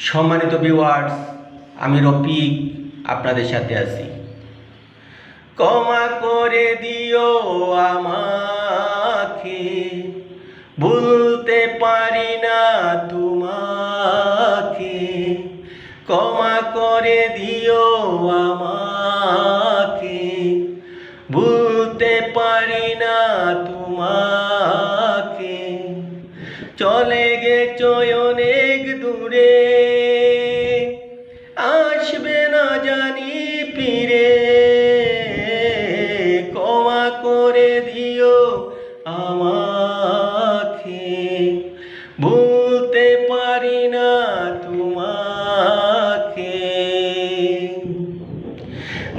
সম্মানিত ভিউয়ার্স, আমি রফিক আপনাদের সাথে আছি। ক্ষমা করে দিও আমাকে, ভুলতে পারি না তোমাকে। ক্ষমা করে দিও আমাকে, ভুলতে পারি না তোমাকে। চলে গেছো অনেক দূরে, আসবে না জানি ফিরে। ক্ষমা করে দিও আমাকে, ভুলতে পারি না তোমাকে।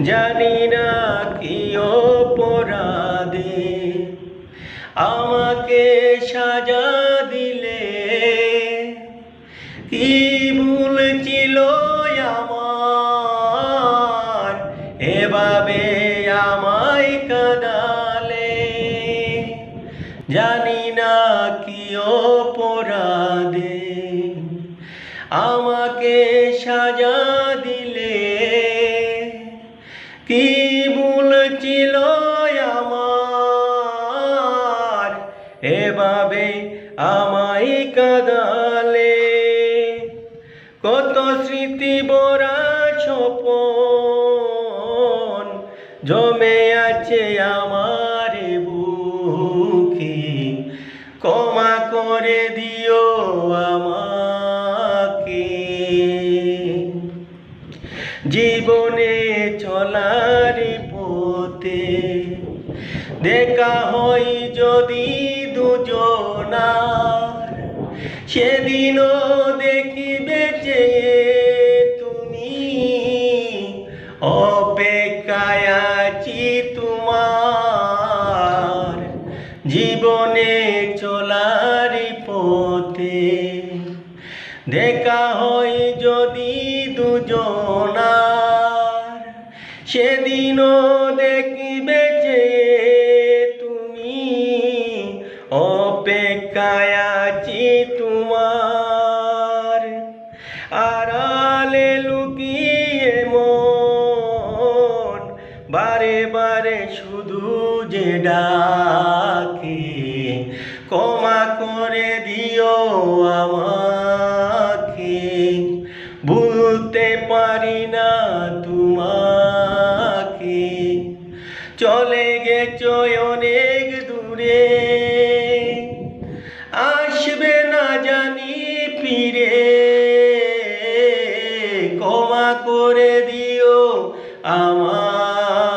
জানি না কি অপরাধে আমাকে সাজা দিলে, কি ভুল ছিল আমার এভাবে আমায় কাঁদালে। জানি না কি অপরাধে আমাকে সাজা দিলে, কি ভুল ছিল আমার এভাবে আমায় কাঁদালে। কত স্মৃতি ভরা স্বপন জমে আছে আমার বুকে। ক্ষমা করে দিও আমাকে। জীবনে চলার পথে দেখা হয় যদি দুজনার, সেদিনও দেখিবে যে তুমি। অপেক্ষায় আছি তোমার। জীবনে চলার পথে দেখা হয় যদি দুজনার, সেদিনও দেখিবে যে তুমি। অপেক্ষায় আছি তোমার। আড়ালে লুকিয়ে মন বারে বারে শুধু যে ডাকে। ক্ষমা করে দিও আমাকে, ভুলতে পারি না তোমাকে। চলে গেছো অনেক দূরে, আসবে না জানি ফিরে। ক্ষমা করে দিও আমাকে।